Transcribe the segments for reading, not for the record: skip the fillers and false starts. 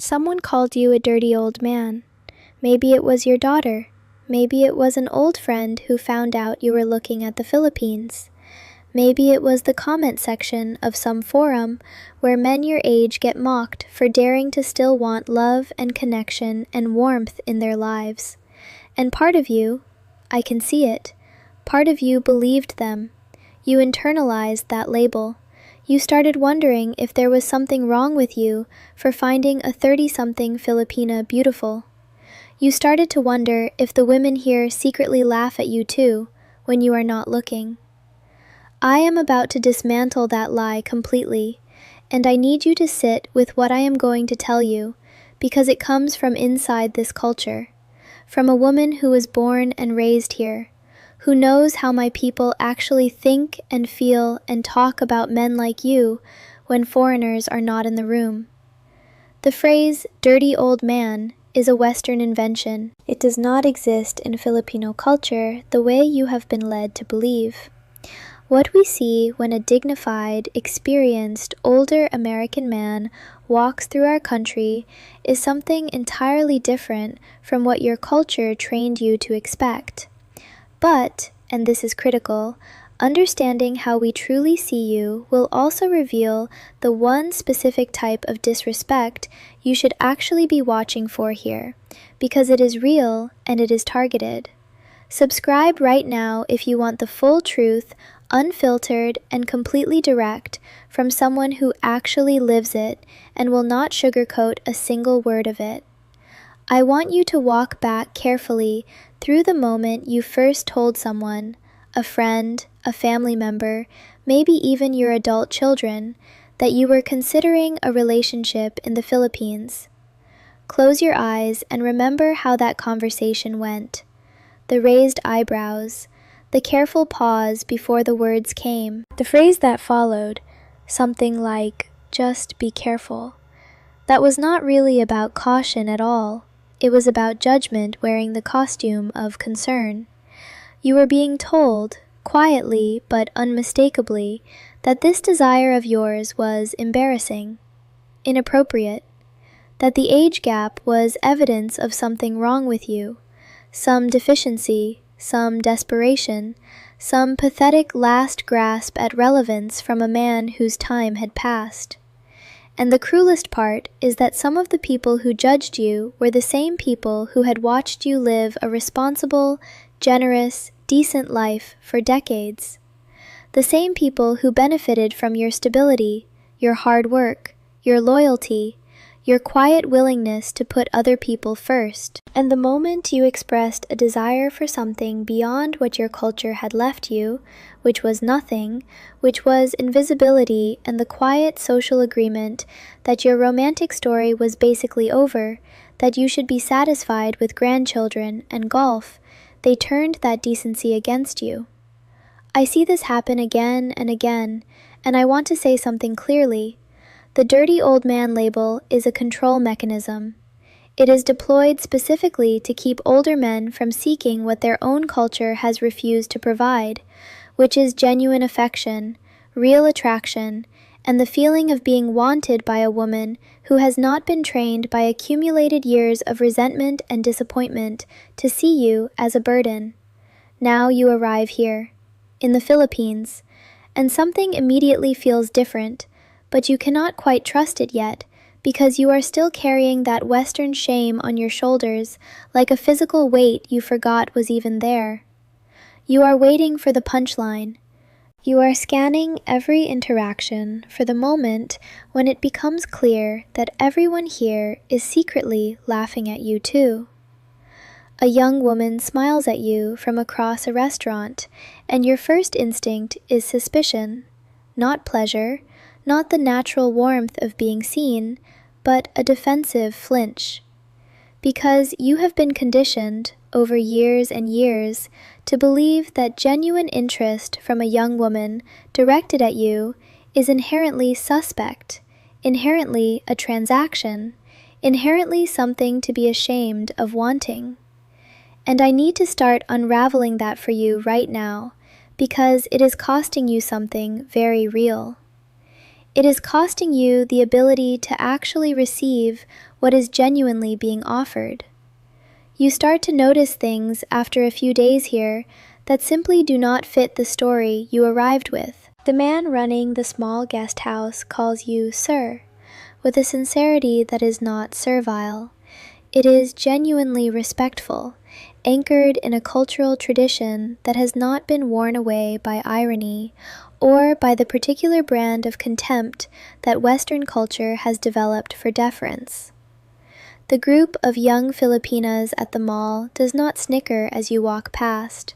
Someone called you a dirty old man. Maybe it was your daughter. Maybe it was an old friend who found out you were looking at the Philippines. Maybe it was the comment section of some forum where men your age get mocked for daring to still want love and connection and warmth in their lives. And part of you, I can see it, part of you believed them. You internalized that label. You started wondering if there was something wrong with you for finding a 30-something Filipina beautiful. You started to wonder if the women here secretly laugh at you too when you are not looking. I am about to dismantle that lie completely, and I need you to sit with what I am going to tell you because it comes from inside this culture, from a woman who was born and raised here, who knows how my people actually think and feel and talk about men like you when foreigners are not in the room. The phrase, dirty old man, is a Western invention. It does not exist in Filipino culture the way you have been led to believe. What we see when a dignified, experienced, older American man walks through our country is something entirely different from what your culture trained you to expect. But, and this is critical, understanding how we truly see you will also reveal the one specific type of disrespect you should actually be watching for here, because it is real and it is targeted. Subscribe right now if you want the full truth, unfiltered and completely direct from someone who actually lives it and will not sugarcoat a single word of it. I want you to walk back carefully through the moment you first told someone, a friend, a family member, maybe even your adult children, that you were considering a relationship in the Philippines. Close your eyes and remember how that conversation went. The raised eyebrows, the careful pause before the words came, the phrase that followed, something like, just be careful. That was not really about caution at all. It was about judgment wearing the costume of concern. You were being told, quietly but unmistakably, that this desire of yours was embarrassing, inappropriate, that the age gap was evidence of something wrong with you, some deficiency, some desperation, some pathetic last grasp at relevance from a man whose time had passed. And the cruelest part is that some of the people who judged you were the same people who had watched you live a responsible, generous, decent life for decades. The same people who benefited from your stability, your hard work, your loyalty, your quiet willingness to put other people first. And the moment you expressed a desire for something beyond what your culture had left you, which was nothing, which was invisibility and the quiet social agreement that your romantic story was basically over, that you should be satisfied with grandchildren and golf, they turned that decency against you. I see this happen again and again, and I want to say something clearly. The dirty old man label is a control mechanism. It is deployed specifically to keep older men from seeking what their own culture has refused to provide, which is genuine affection, real attraction, and the feeling of being wanted by a woman who has not been trained by accumulated years of resentment and disappointment to see you as a burden. Now you arrive here, in the Philippines, and something immediately feels different, but you cannot quite trust it yet because you are still carrying that Western shame on your shoulders like a physical weight you forgot was even there. You are waiting for the punchline. You are scanning every interaction for the moment when it becomes clear that everyone here is secretly laughing at you too. A young woman smiles at you from across a restaurant, and your first instinct is suspicion, not pleasure, not the natural warmth of being seen, but a defensive flinch. Because you have been conditioned, over years and years, to believe that genuine interest from a young woman directed at you is inherently suspect, inherently a transaction, inherently something to be ashamed of wanting. And I need to start unraveling that for you right now, because it is costing you something very real. It is costing you the ability to actually receive what is genuinely being offered. You start to notice things after a few days here that simply do not fit the story you arrived with. The man running the small guest house calls you sir, with a sincerity that is not servile. It is genuinely respectful, anchored in a cultural tradition that has not been worn away by irony or by the particular brand of contempt that Western culture has developed for deference. The group of young Filipinas at the mall does not snicker as you walk past.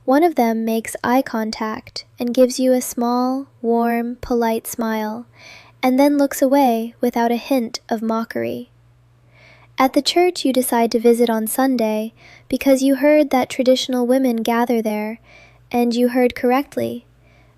One of them makes eye contact and gives you a small, warm, polite smile, and then looks away without a hint of mockery. At the church you decide to visit on Sunday because you heard that traditional women gather there, and you heard correctly.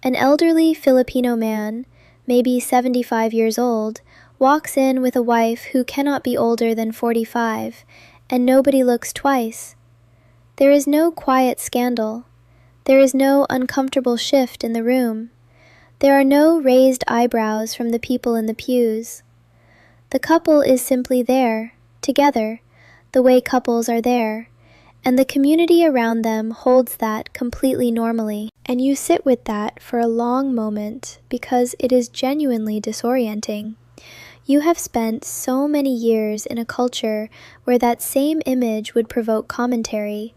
An elderly Filipino man, maybe 75 years old, walks in with a wife who cannot be older than 45, and nobody looks twice. There is no quiet scandal. There is no uncomfortable shift in the room. There are no raised eyebrows from the people in the pews. The couple is simply there, together, the way couples are there, and the community around them holds that completely normally. And you sit with that for a long moment because it is genuinely disorienting. You have spent so many years in a culture where that same image would provoke commentary,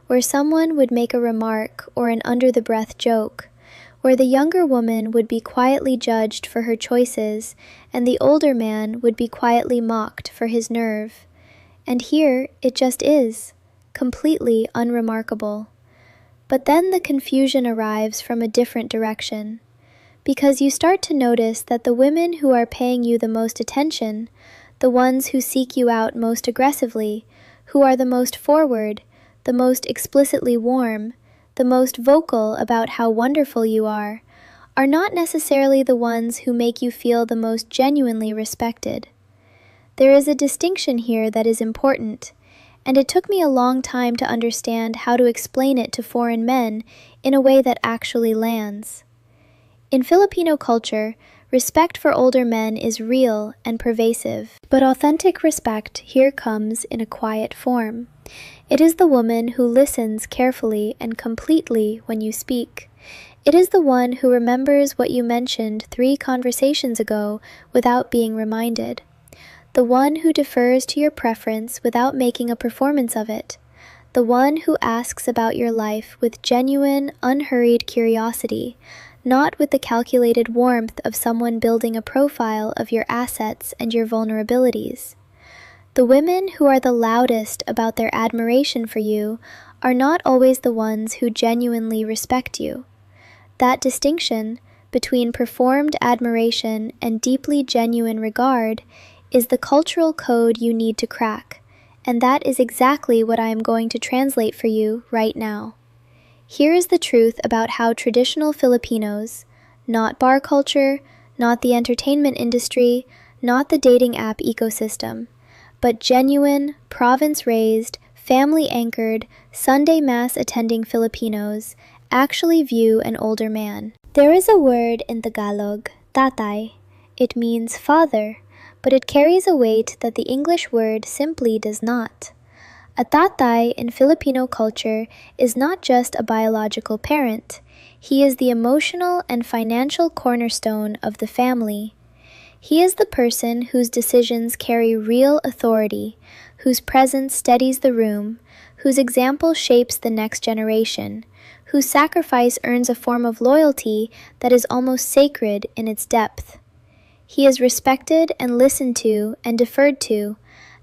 where someone would make a remark or an under-the-breath joke, where the younger woman would be quietly judged for her choices and the older man would be quietly mocked for his nerve. And here it just is, completely unremarkable. But then the confusion arrives from a different direction, because you start to notice that the women who are paying you the most attention, the ones who seek you out most aggressively, who are the most forward, the most explicitly warm, the most vocal about how wonderful you are not necessarily the ones who make you feel the most genuinely respected. There is a distinction here that is important, and it took me a long time to understand how to explain it to foreign men in a way that actually lands. In Filipino culture, respect for older men is real and pervasive, but authentic respect here comes in a quiet form. It is the woman who listens carefully and completely when you speak. It is the one who remembers what you mentioned 3 conversations ago without being reminded. The one who defers to your preference without making a performance of it. The one who asks about your life with genuine, unhurried curiosity, not with the calculated warmth of someone building a profile of your assets and your vulnerabilities. The women who are the loudest about their admiration for you are not always the ones who genuinely respect you. That distinction between performed admiration and deeply genuine regard is the cultural code you need to crack, and that is exactly what I am going to translate for you right now. Here is the truth about how traditional Filipinos, not bar culture, not the entertainment industry, not the dating app ecosystem, but genuine, province-raised, family-anchored, Sunday Mass-attending Filipinos actually view an older man. There is a word in Tagalog, tatay. It means father, but it carries a weight that the English word simply does not. A tatay in Filipino culture is not just a biological parent. He is the emotional and financial cornerstone of the family. He is the person whose decisions carry real authority, whose presence steadies the room, whose example shapes the next generation, whose sacrifice earns a form of loyalty that is almost sacred in its depth. He is respected and listened to and deferred to,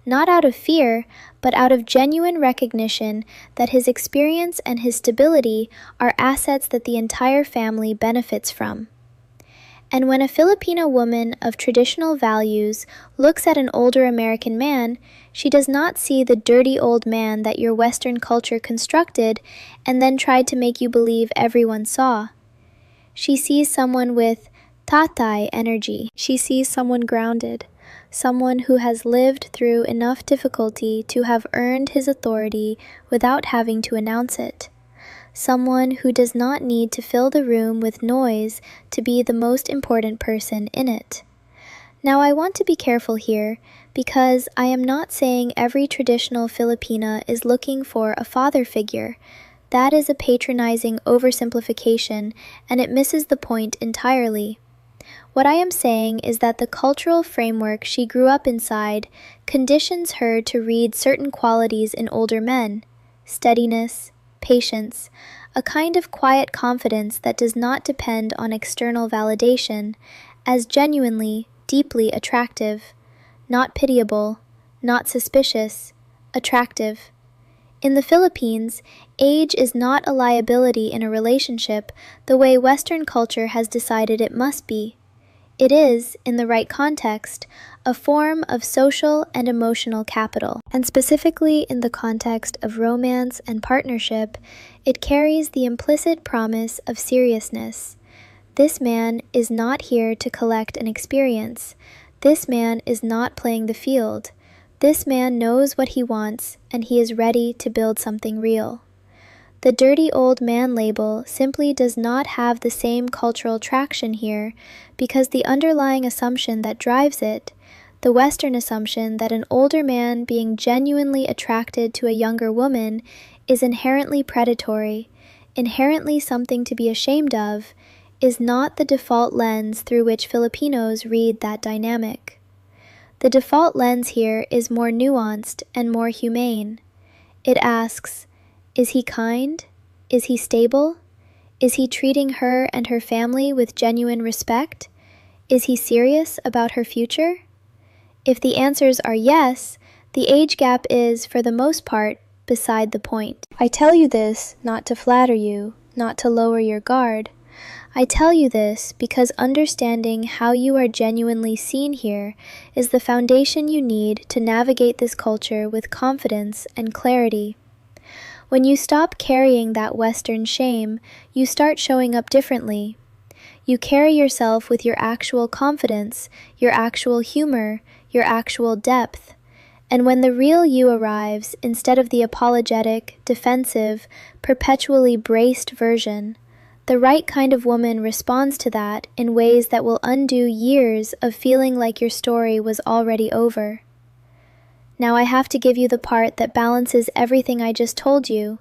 not out of fear, but out of genuine recognition that his experience and his stability are assets that the entire family benefits from. And when a Filipino woman of traditional values looks at an older American man, she does not see the dirty old man that your Western culture constructed and then tried to make you believe everyone saw. She sees someone with tatay energy. She sees someone grounded, someone who has lived through enough difficulty to have earned his authority without having to announce it. Someone who does not need to fill the room with noise to be the most important person in it. Now I want to be careful here because I am not saying every traditional Filipina is looking for a father figure. That is a patronizing oversimplification, and it misses the point entirely. What I am saying is that the cultural framework she grew up inside conditions her to read certain qualities in older men: steadiness, patience, a kind of quiet confidence that does not depend on external validation, as genuinely, deeply attractive, not pitiable, not suspicious, attractive. In the Philippines, age is not a liability in a relationship the way Western culture has decided it must be. It is, in the right context, a form of social and emotional capital, and specifically in the context of romance and partnership, it carries the implicit promise of seriousness. This man is not here to collect an experience. This man is not playing the field. This man knows what he wants, and he is ready to build something real. The dirty old man label simply does not have the same cultural traction here because the underlying assumption that drives it, the Western assumption that an older man being genuinely attracted to a younger woman is inherently predatory, inherently something to be ashamed of, is not the default lens through which Filipinos read that dynamic. The default lens here is more nuanced and more humane. It asks, is he kind? Is he stable? Is he treating her and her family with genuine respect? Is he serious about her future? If the answers are yes, the age gap is, for the most part, beside the point. I tell you this not to flatter you, not to lower your guard. I tell you this because understanding how you are genuinely seen here is the foundation you need to navigate this culture with confidence and clarity. When you stop carrying that Western shame, you start showing up differently. You carry yourself with your actual confidence, your actual humor, your actual depth. And when the real you arrives, instead of the apologetic, defensive, perpetually braced version, the right kind of woman responds to that in ways that will undo years of feeling like your story was already over. Now I have to give you the part that balances everything I just told you,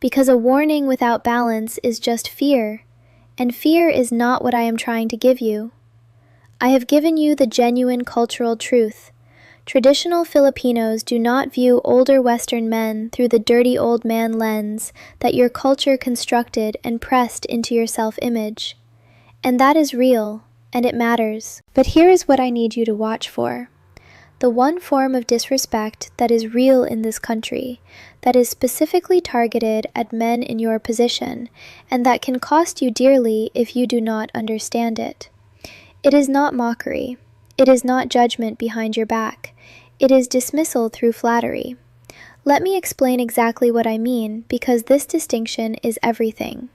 because a warning without balance is just fear, and fear is not what I am trying to give you. I have given you the genuine cultural truth. Traditional Filipinos do not view older Western men through the dirty old man lens that your culture constructed and pressed into your self-image. And that is real, and it matters. But here is what I need you to watch for. The one form of disrespect that is real in this country, that is specifically targeted at men in your position, and that can cost you dearly if you do not understand it. It is not mockery. It is not judgment behind your back. It is dismissal through flattery. Let me explain exactly what I mean, because this distinction is everything.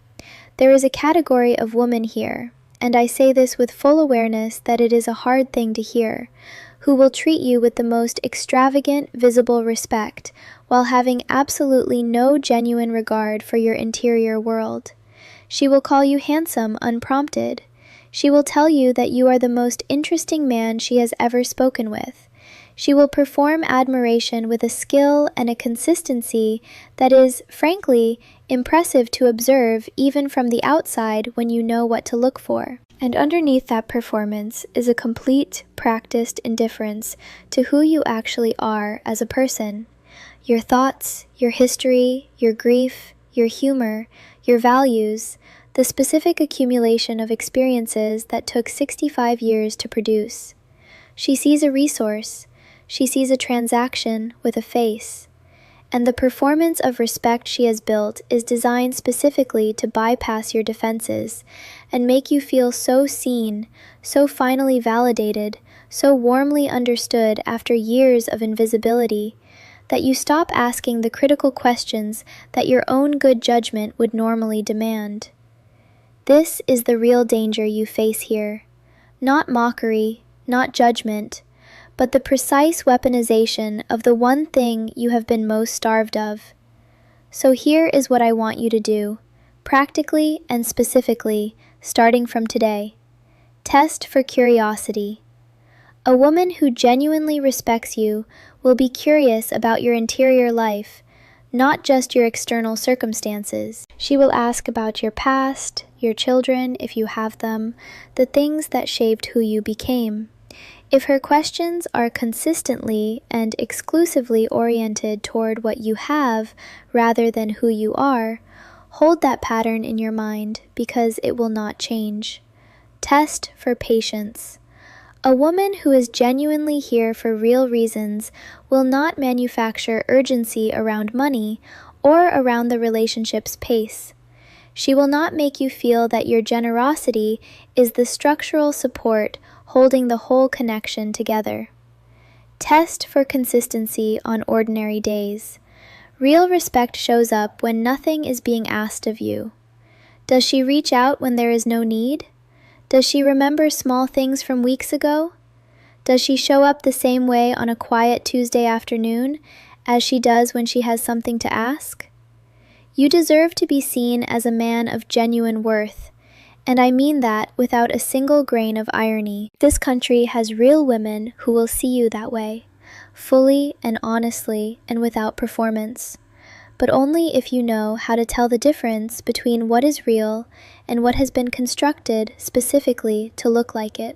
There is a category of woman here, and I say this with full awareness that it is a hard thing to hear, who will treat you with the most extravagant, visible respect, while having absolutely no genuine regard for your interior world. She will call you handsome unprompted. She will tell you that you are the most interesting man she has ever spoken with. She will perform admiration with a skill and a consistency that is, frankly, impressive to observe even from the outside when you know what to look for. And underneath that performance is a complete, practiced indifference to who you actually are as a person. Your thoughts, your history, your grief, your humor, your values, the specific accumulation of experiences that took 65 years to produce. She sees a resource. She sees a transaction with a face. And the performance of respect she has built is designed specifically to bypass your defenses and make you feel so seen, so finally validated, so warmly understood after years of invisibility, that you stop asking the critical questions that your own good judgment would normally demand. This is the real danger you face here. Not mockery, not judgment, but the precise weaponization of the one thing you have been most starved of. So here is what I want you to do, practically and specifically, starting from today. Test for curiosity. A woman who genuinely respects you will be curious about your interior life, not just your external circumstances. She will ask about your past, your children, if you have them, the things that shaped who you became. If her questions are consistently and exclusively oriented toward what you have rather than who you are, hold that pattern in your mind because it will not change. Test for patience. A woman who is genuinely here for real reasons will not manufacture urgency around money or around the relationship's pace. She will not make you feel that your generosity is the structural support holding the whole connection together. Test for consistency on ordinary days. Real respect shows up when nothing is being asked of you. Does she reach out when there is no need? Does she remember small things from weeks ago? Does she show up the same way on a quiet Tuesday afternoon as she does when she has something to ask? You deserve to be seen as a man of genuine worth, and I mean that without a single grain of irony. This country has real women who will see you that way, fully and honestly and without performance, but only if you know how to tell the difference between what is real and what has been constructed specifically to look like it.